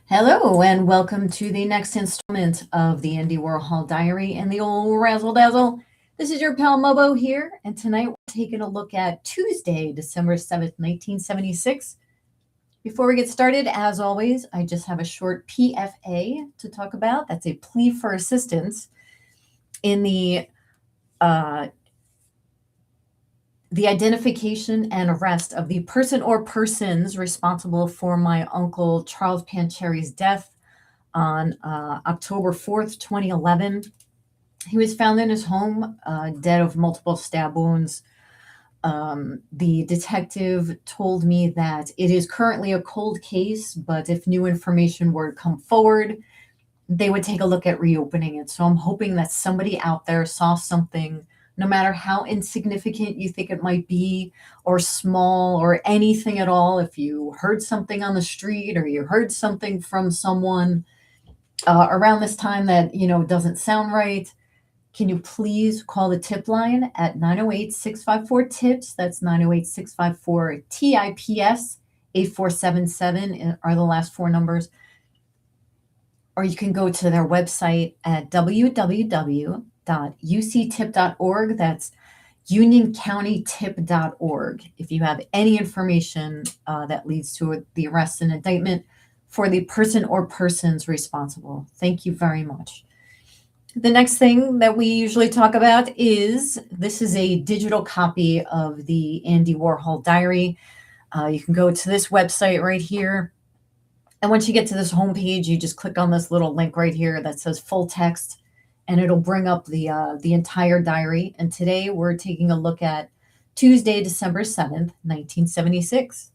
Hello, and welcome to the next installment of the Andy Warhol Diary and the old Razzle Dazzle. This is your pal Mobo here, and tonight we're taking a look at Tuesday, December 7th, 1976. Before we get started, as always, I just have a short PFA to talk about. That's a plea for assistance in uh, the identification and arrest of the person or persons responsible for my uncle Charles Pancheri's death on October 4th, 2011. He was found in his home, dead of multiple stab wounds. The detective told me that it is currently a cold case, but if new information were to come forward, they would take a look at reopening it. So I'm hoping that somebody out there saw something, no matter how insignificant you think it might be, or small, or anything at all. If you heard something on the street or you heard something from someone around this time that, doesn't sound right, can you please call the tip line at 908-654-TIPS? That's 908-654-TIPS. 8477 are the last four numbers. Or you can go to their website at www.uctip.org. That's unioncountytip.org. If you have any information that leads to the arrest and indictment for the person or persons responsible. Thank you very much. The next thing that we usually talk about is this is a digital copy of the Andy Warhol Diary. You can go to this website right here. And once you get to this homepage, you just click on this little link right here that says full text, and it'll bring up the entire diary. And today we're taking a look at Tuesday, December 7th, 1976.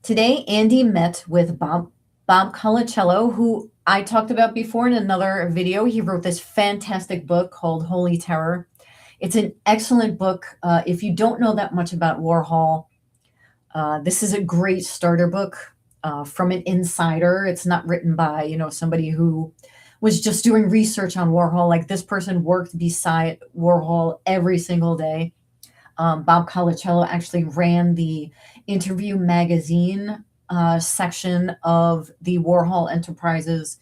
Today, Andy met with Bob Colacello, who I talked about before in another video. He wrote this fantastic book called Holy Terror. It's an excellent book. If you don't know that much about Warhol, this is a great starter book from an insider. It's not written by, somebody who was just doing research on Warhol. Like, this person worked beside Warhol every single day. Bob Colacello actually ran the Interview magazine section of the Warhol Enterprises.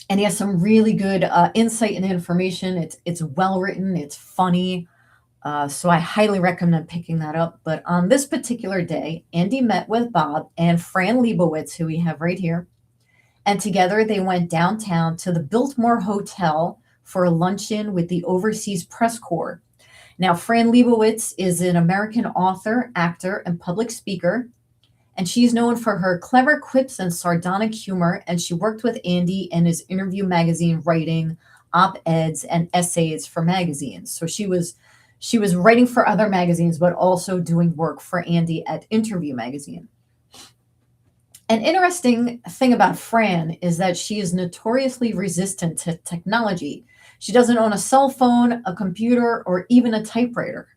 And he has some really good insight and information. It's well written. It's funny. So I highly recommend picking that up. But on this particular day, Andy met with Bob and Fran Leibowitz, who we have right here. And together they went downtown to the Biltmore Hotel for a luncheon with the Overseas Press Corps. Now, Fran Leibowitz is an American author, actor, and public speaker. And she's known for her clever quips and sardonic humor. And she worked with Andy in his Interview magazine, writing op-eds and essays for magazines. So she was writing for other magazines, but also doing work for Andy at Interview magazine. An interesting thing about Fran is that she is notoriously resistant to technology. She doesn't own a cell phone, a computer, or even a typewriter.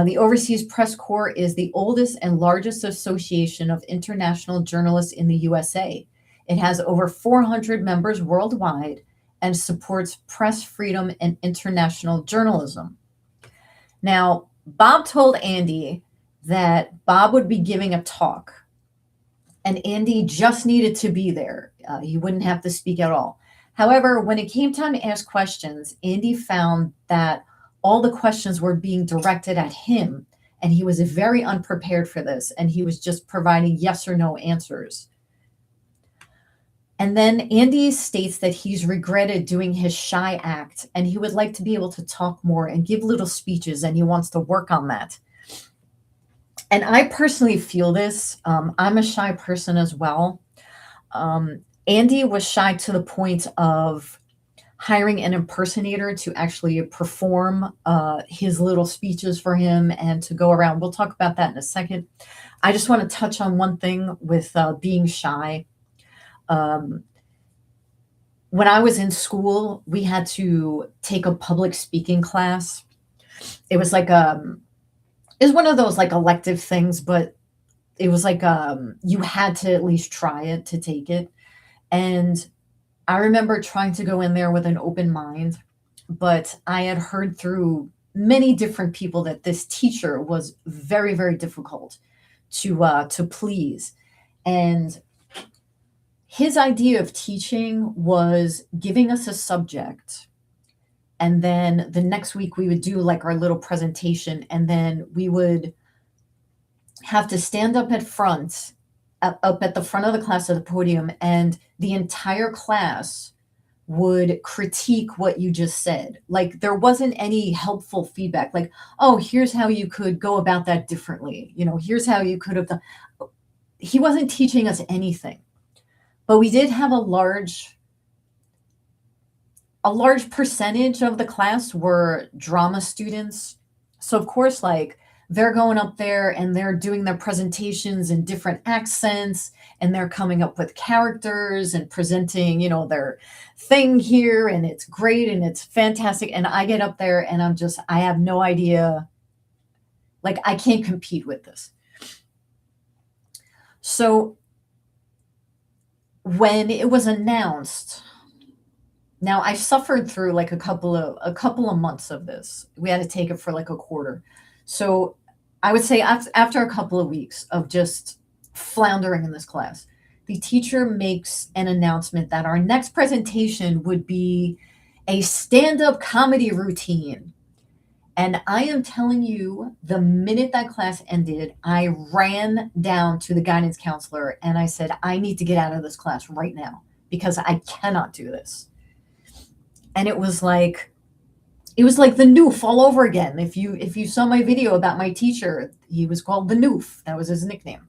The Overseas Press Corps is the oldest and largest association of international journalists in the USA. It has over 400 members worldwide and supports press freedom and international journalism. Now, Bob told Andy that Bob would be giving a talk, and Andy just needed to be there. He wouldn't have to speak at all. However, when it came time to ask questions, Andy found that all the questions were being directed at him, and he was very unprepared for this, and he was just providing yes or no answers. And then Andy states that he's regretted doing his shy act, and he would like to be able to talk more and give little speeches, and he wants to work on that. And I personally feel this. I'm a shy person as well. Andy was shy to the point of hiring an impersonator to actually perform his little speeches for him and to go around. We'll talk about that in a second. I just want to touch on one thing with being shy. When I was in school, we had to take a public speaking class. It was like it was one of those like elective things, but it was like you had to at least try it to take it. And I remember trying to go in there with an open mind, but I had heard through many different people that this teacher was very, very difficult to please. And his idea of teaching was giving us a subject, and then the next week we would do like our little presentation, and then we would have to stand up at front, up at the front of the class at the podium, and the entire class would critique what you just said. Like there wasn't any helpful feedback, like, oh, here's how you could go about that differently. Here's how you could have done. He wasn't teaching us anything, but we did have a large percentage of the class were drama students. So of course, like they're going up there and they're doing their presentations in different accents, and they're coming up with characters and presenting, their thing here, and it's great and it's fantastic. And I get up there and I have no idea, like I can't compete with this. So when it was announced, now I suffered through like a couple of months of this. We had to take it for like a quarter. So I would say after a couple of weeks of just floundering in this class, the teacher makes an announcement that our next presentation would be a stand-up comedy routine. And I am telling you, the minute that class ended, I ran down to the guidance counselor and I said, I need to get out of this class right now because I cannot do this. And it was like the Noof all over again. If you saw my video about my teacher, he was called the Noof. That was his nickname.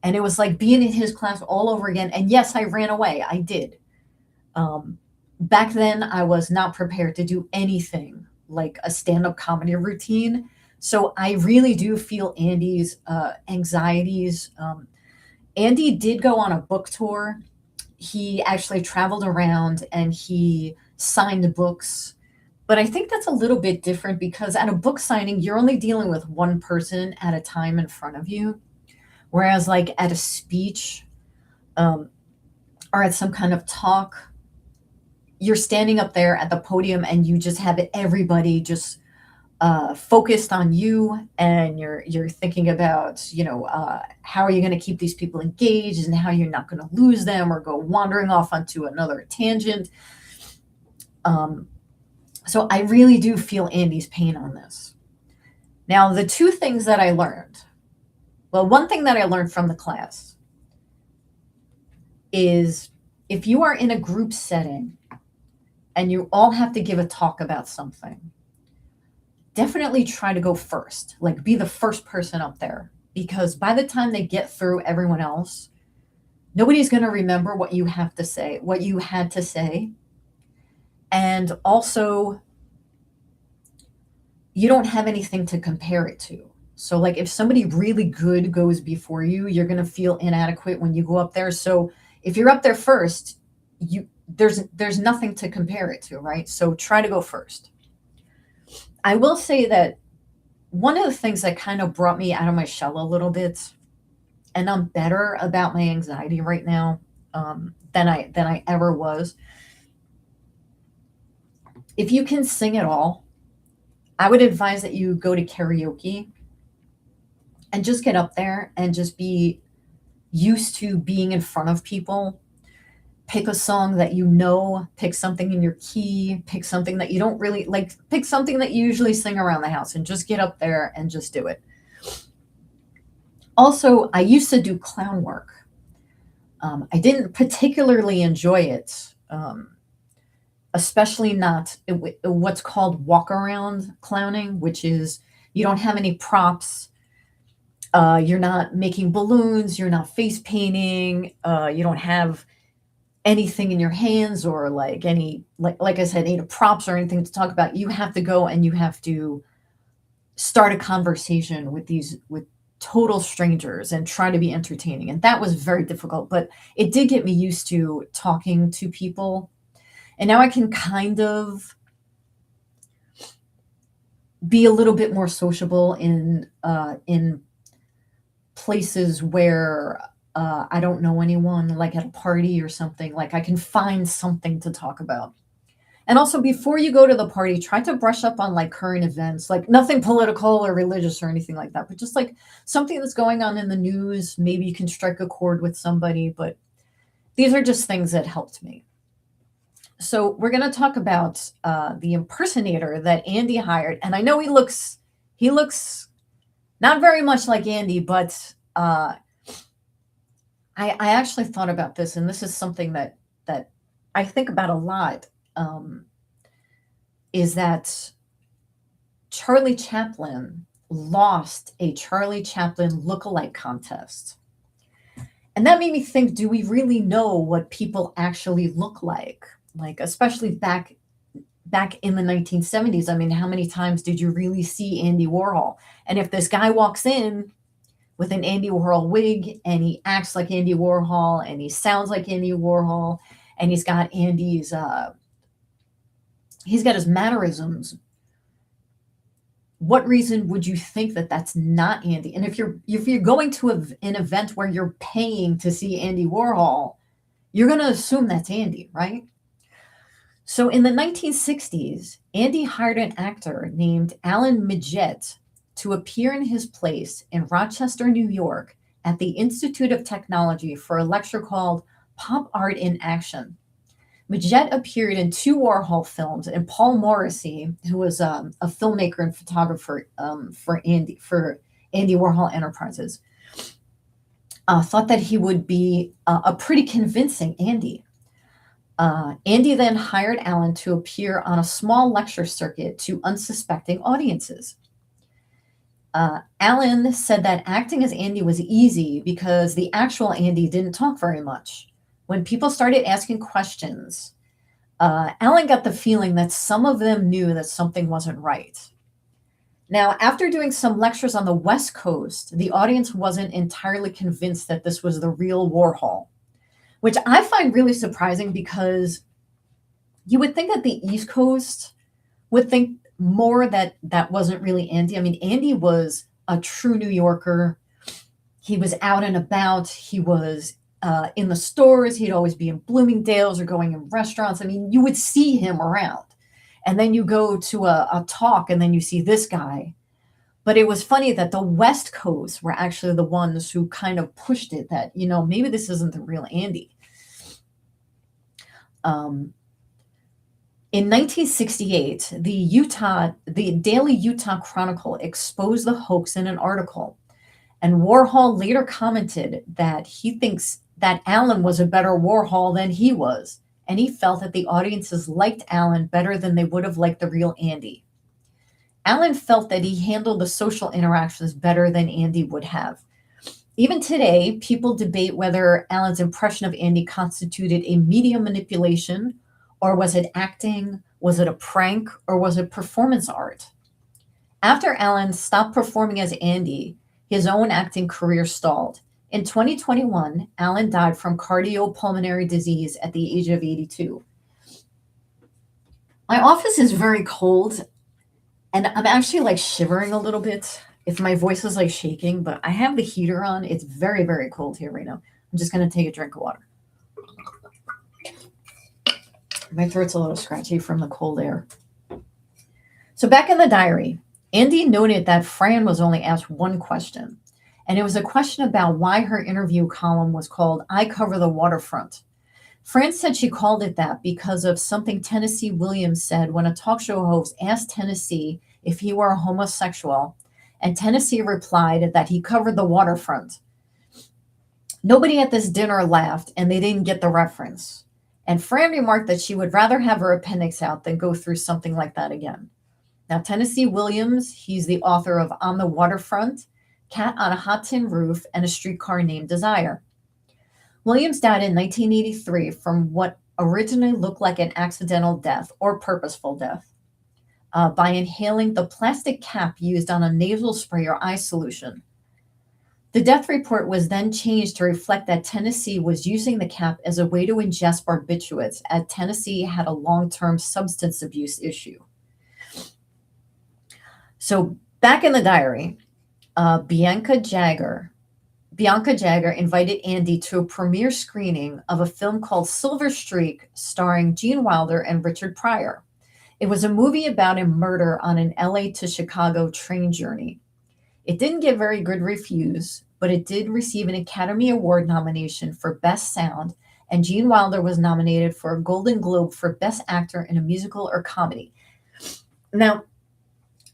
And it was like being in his class all over again. And yes, I ran away. I did. Back then, I was not prepared to do anything like a stand-up comedy routine. So I really do feel Andy's anxieties. Andy did go on a book tour. He actually traveled around and he signed books. But I think that's a little bit different because at a book signing, you're only dealing with one person at a time in front of you. Whereas like at a speech or at some kind of talk, you're standing up there at the podium and you just have everybody just focused on you, and you're thinking about, how are you going to keep these people engaged and how you're not going to lose them or go wandering off onto another tangent. So I really do feel Andy's pain on this. Now, the two things that I learned, well, one thing that I learned from the class is if you are in a group setting and you all have to give a talk about something, definitely try to go first, like be the first person up there, because by the time they get through everyone else, nobody's going to remember what you had to say. And also, you don't have anything to compare it to. So like if somebody really good goes before you, you're going to feel inadequate when you go up there. So if you're up there first, there's nothing to compare it to, right? So try to go first. I will say that one of the things that kind of brought me out of my shell a little bit, and I'm better about my anxiety right now than I ever was. If you can sing at all, I would advise that you go to karaoke and just get up there and just be used to being in front of people. Pick a song that you know, pick something in your key, pick something that you don't really like, pick something that you usually sing around the house and just get up there and just do it. Also, I used to do clown work. I didn't particularly enjoy it, especially not what's called walk-around clowning, which is you don't have any props. You're not making balloons. You're not face painting. You don't have anything in your hands or like I said, any props or anything to talk about. You have to go and you have to start a conversation with total strangers and try to be entertaining. And that was very difficult, but it did get me used to talking to people. And now I can kind of be a little bit more sociable in places where I don't know anyone, like at a party or something. Like I can find something to talk about. And also, before you go to the party, try to brush up on like current events, like nothing political or religious or anything like that, but just like something that's going on in the news. Maybe you can strike a chord with somebody, but these are just things that helped me. So we're going to talk about the impersonator that Andy hired, and I know he looks not very much like Andy, but I actually thought about this, and this is something that I think about a lot. Is that Charlie Chaplin lost a Charlie Chaplin look-alike contest. And that made me think, do we really know what people actually look like? Like, especially back in the 1970s. I mean, how many times did you really see Andy Warhol? And if this guy walks in with an Andy Warhol wig and he acts like Andy Warhol and he sounds like Andy Warhol and he's got his mannerisms, what reason would you think that that's not Andy? And if you're going to an event where you're paying to see Andy Warhol, you're going to assume that's Andy, right? So in the 1960s, Andy hired an actor named Alan Midgette to appear in his place in Rochester, New York, at the Institute of Technology for a lecture called Pop Art in Action. Midgette appeared in 2 Warhol films, and Paul Morrissey, who was a filmmaker and photographer for Andy Warhol Enterprises, thought that he would be a pretty convincing Andy. Andy then hired Alan to appear on a small lecture circuit to unsuspecting audiences. Alan said that acting as Andy was easy because the actual Andy didn't talk very much. When people started asking questions, Alan got the feeling that some of them knew that something wasn't right. Now, after doing some lectures on the West Coast, the audience wasn't entirely convinced that this was the real Warhol, which I find really surprising because you would think that the East Coast would think more that that wasn't really Andy. I mean, Andy was a true New Yorker. He was out and about. He was in the stores. He'd always be in Bloomingdale's or going in restaurants. I mean, you would see him around. And then you go to a talk and then you see this guy. But it was funny that the West Coast were actually the ones who kind of pushed it that, maybe this isn't the real Andy. In 1968, the Daily Utah Chronicle exposed the hoax in an article. And Warhol later commented that he thinks that Alan was a better Warhol than he was. And he felt that the audiences liked Alan better than they would have liked the real Andy. Alan felt that he handled the social interactions better than Andy would have. Even today, people debate whether Alan's impression of Andy constituted a media manipulation, or was it acting, was it a prank, or was it performance art? After Alan stopped performing as Andy, his own acting career stalled. In 2021, Alan died from cardiopulmonary disease at the age of 82. My office is very cold, and I'm actually like shivering a little bit if my voice is like shaking, but I have the heater on. It's very, very cold here right now. I'm just going to take a drink of water. My throat's a little scratchy from the cold air. So back in the diary, Andy noted that Fran was only asked one question, and it was a question about why her interview column was called I Cover the Waterfront. Fran said she called it that because of something Tennessee Williams said when a talk show host asked Tennessee if he were a homosexual, and Tennessee replied that he covered the waterfront. Nobody at this dinner laughed, and they didn't get the reference. And Fran remarked that she would rather have her appendix out than go through something like that again. Now, Tennessee Williams, he's the author of On the Waterfront, Cat on a Hot Tin Roof, and A Streetcar Named Desire. Williams died in 1983 from what originally looked like an accidental death or purposeful death by inhaling the plastic cap used on a nasal spray or eye solution. The death report was then changed to reflect that Tennessee was using the cap as a way to ingest barbiturates, as Tennessee had a long-term substance abuse issue. So back in the diary, Bianca Jagger Bianca Jagger invited Andy to a premiere screening of a film called Silver Streak, starring Gene Wilder and Richard Pryor. It was a movie about a murder on an LA to Chicago train journey. It didn't get very good reviews, but it did receive an Academy Award nomination for Best Sound, and Gene Wilder was nominated for a Golden Globe for Best Actor in a Musical or Comedy. Now,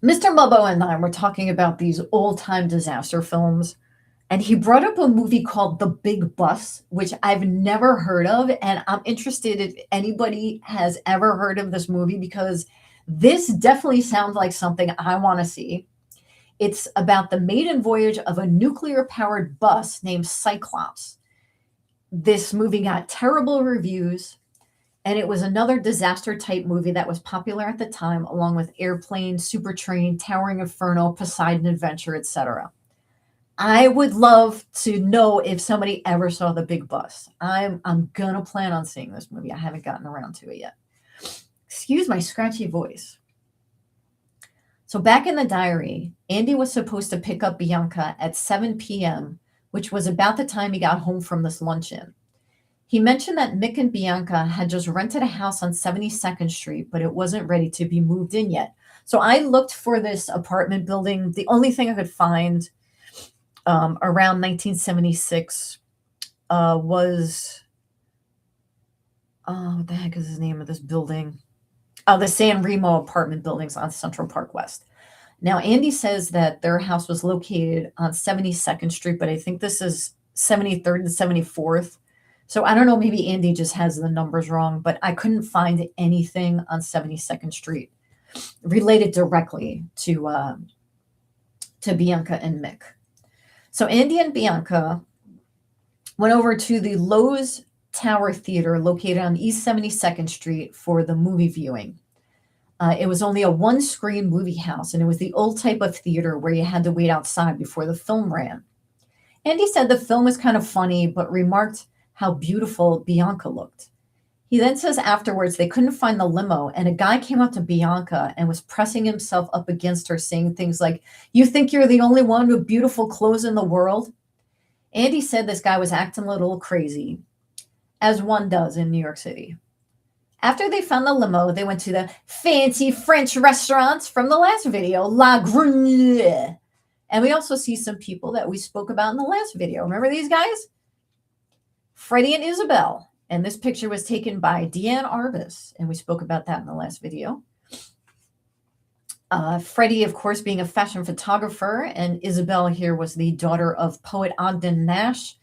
Mr. Mubbo and I were talking about these old-time disaster films, and he brought up a movie called The Big Bus, which I've never heard of, and I'm interested if anybody has ever heard of this movie because this definitely sounds like something I want to see. It's about the maiden voyage of a nuclear-powered bus named Cyclops. This movie got terrible reviews, and it was another disaster-type movie that was popular at the time, along with Airplane, Super Train, Towering Inferno, Poseidon Adventure, etc. I would love to know if somebody ever saw The Big Bus. I'm gonna plan on seeing this movie. I haven't gotten around to it yet. Excuse my scratchy voice. So back in the diary, Andy was supposed to pick up Bianca at 7 p.m., which was about the time he got home from this luncheon. He mentioned that Mick and Bianca had just rented a house on 72nd Street, but it wasn't ready to be moved in yet. So I looked for this apartment building. The only thing I could find around 1976 was, what the heck is the name of this building? The San Remo apartment buildings on Central Park West. Now, Andy says that their house was located on 72nd Street, but I think this is 73rd and 74th. So I don't know, maybe Andy just has the numbers wrong, but I couldn't find anything on 72nd Street related directly to Bianca and Mick. So Andy and Bianca went over to the Lowe's Tower Theater located on East 72nd Street for the movie viewing. It was only a one-screen movie house, and it was the old type of theater where you had to wait outside before the film ran. Andy said the film was kind of funny, but remarked how beautiful Bianca looked. He then says afterwards they couldn't find the limo, and a guy came up to Bianca and was pressing himself up against her, saying things like, "You think you're the only one with beautiful clothes in the world?" Andy said this guy was acting a little crazy, as one does in New York City. After they found the limo, they went to the fancy French restaurants from the last video, La Grenouille. And we also see some people that we spoke about in the last video. Remember these guys? Freddy and Isabel. And this picture was taken by Deanne Arbus, and we spoke about that in the last video. Freddy, of course, being a fashion photographer, and Isabel here was the daughter of poet Ogden Nash.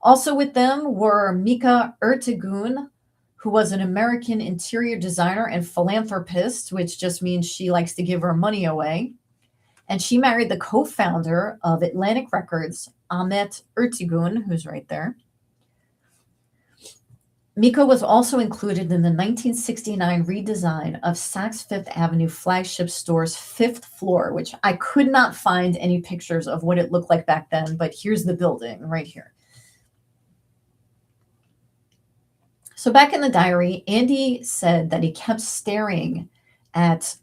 Also with them were Mica Ertegun, who was an American interior designer and philanthropist, which just means she likes to give her money away. And she married the co-founder of Atlantic Records, Ahmet Ertegun, who's right there. Mica was also included in the 1969 redesign of Saks Fifth Avenue flagship store's fifth floor, which I could not find any pictures of what it looked like back then, but here's the building right here. So back in the diary, Andy said that he kept staring at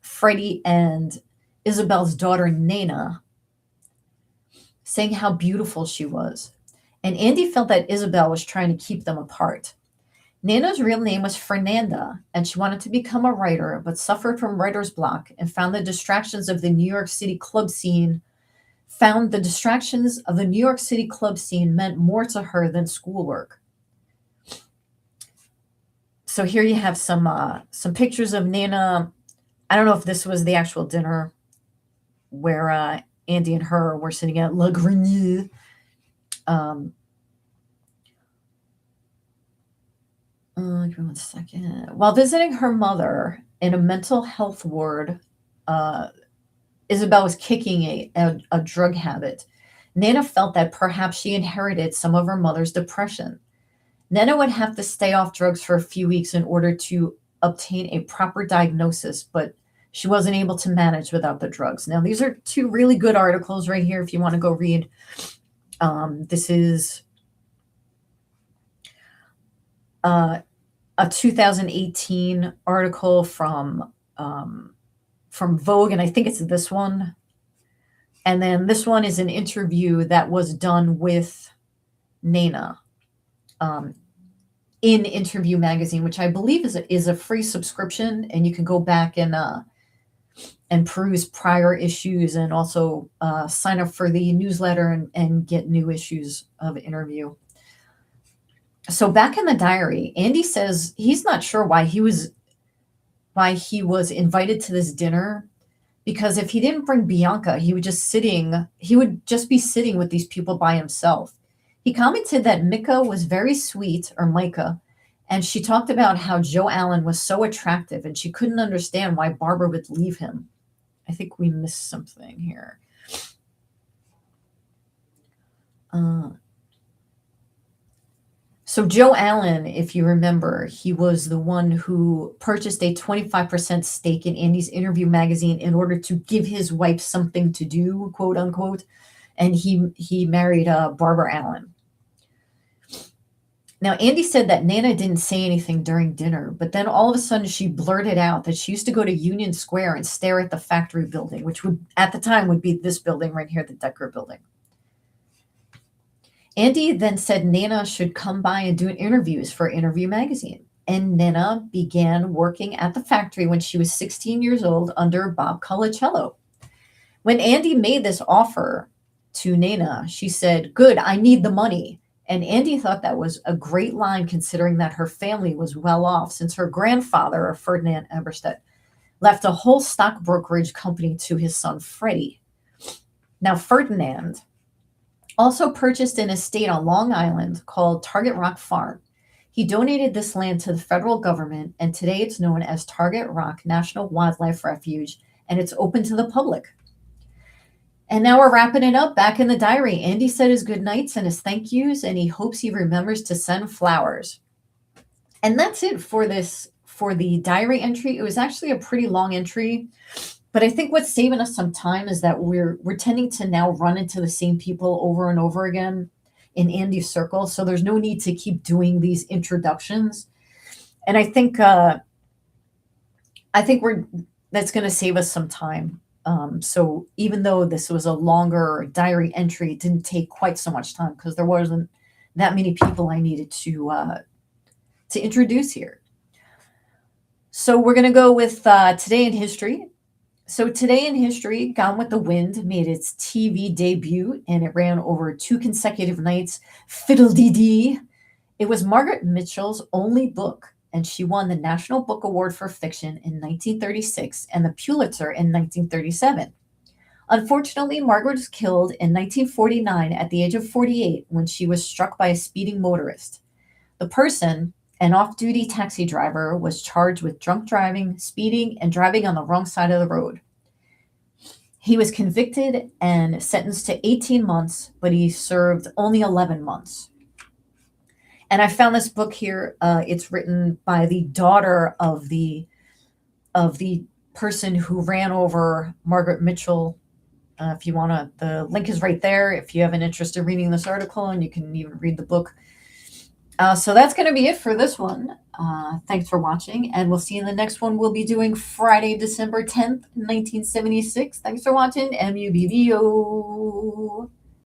Freddy and Isabel's daughter, Nenna, saying how beautiful she was. And Andy felt that Isabel was trying to keep them apart. Nenna's real name was Fernanda, and she wanted to become a writer, but suffered from writer's block and found the distractions of the New York City club scene meant more to her than schoolwork. So here you have some pictures of Nenna. I don't know if this was the actual dinner where Andy and her were sitting at La Grenouille. Give me 1 second. While visiting her mother in a mental health ward, Isabel was kicking a drug habit. Nenna felt that perhaps she inherited some of her mother's depression. Nenna would have to stay off drugs for a few weeks in order to obtain a proper diagnosis, but she wasn't able to manage without the drugs. Now, these are two really good articles right here if you want to go read. This is a 2018 article from Vogue, and I think it's this one. And then this one is an interview that was done with Nenna in Interview Magazine, which I believe is a free subscription, and you can go back and peruse prior issues, and also sign up for the newsletter and get new issues of Interview. So back in the diary, Andy says he's not sure why he was invited to this dinner, because if he didn't bring Bianca, he would just be sitting with these people by himself. He commented that Mica was very sweet, or Mica, and she talked about how Joe Allen was so attractive and she couldn't understand why Barbara would leave him. I think we missed something here. So Joe Allen, if you remember, he was the one who purchased a 25% stake in Andy's Interview Magazine in order to give his wife something to do, quote unquote. And he married Barbara Allen. Now, Andy said that Nenna didn't say anything during dinner, but then all of a sudden she blurted out that she used to go to Union Square and stare at the factory building, which would at the time would be this building right here, the Decker building. Andy then said Nenna should come by and do interviews for Interview Magazine. And Nenna began working at the factory when she was 16 years old under Bob Colacello. When Andy made this offer to Nenna, she said, "Good, I need the money." And Andy thought that was a great line, considering that her family was well off, since her grandfather, Ferdinand Eberstadt, left a whole stock brokerage company to his son, Freddy. Now, Ferdinand also purchased an estate on Long Island called Target Rock Farm. He donated this land to the federal government, and today it's known as Target Rock National Wildlife Refuge, and it's open to the public. And now we're wrapping it up. Back in the diary, Andy said his good nights and his thank yous, and he hopes he remembers to send flowers. And that's it for the diary entry. It was actually a pretty long entry, but I think what's saving us some time is that we're tending to now run into the same people over and over again in Andy's circle. So there's no need to keep doing these introductions. And I think that's going to save us some time. So even though this was a longer diary entry, it didn't take quite so much time because there wasn't that many people I needed to introduce here. So we're going to go with Today in History. So Today in History, Gone with the Wind made its TV debut, and it ran over 2 consecutive nights. Fiddle-dee-dee. It was Margaret Mitchell's only book, and she won the National Book Award for Fiction in 1936 and the Pulitzer in 1937. Unfortunately, Margaret was killed in 1949 at the age of 48 when she was struck by a speeding motorist. The person, an off-duty taxi driver, was charged with drunk driving, speeding, and driving on the wrong side of the road. He was convicted and sentenced to 18 months, but he served only 11 months. And I found this book here. It's written by the daughter of the person who ran over Margaret Mitchell. If you want to, the link is right there if you have an interest in reading this article, and you can even read the book. So that's going to be it for this one. Thanks for watching, and we'll see you in the next one. We'll be doing Friday, December 10th, 1976. Thanks for watching. MUBBO.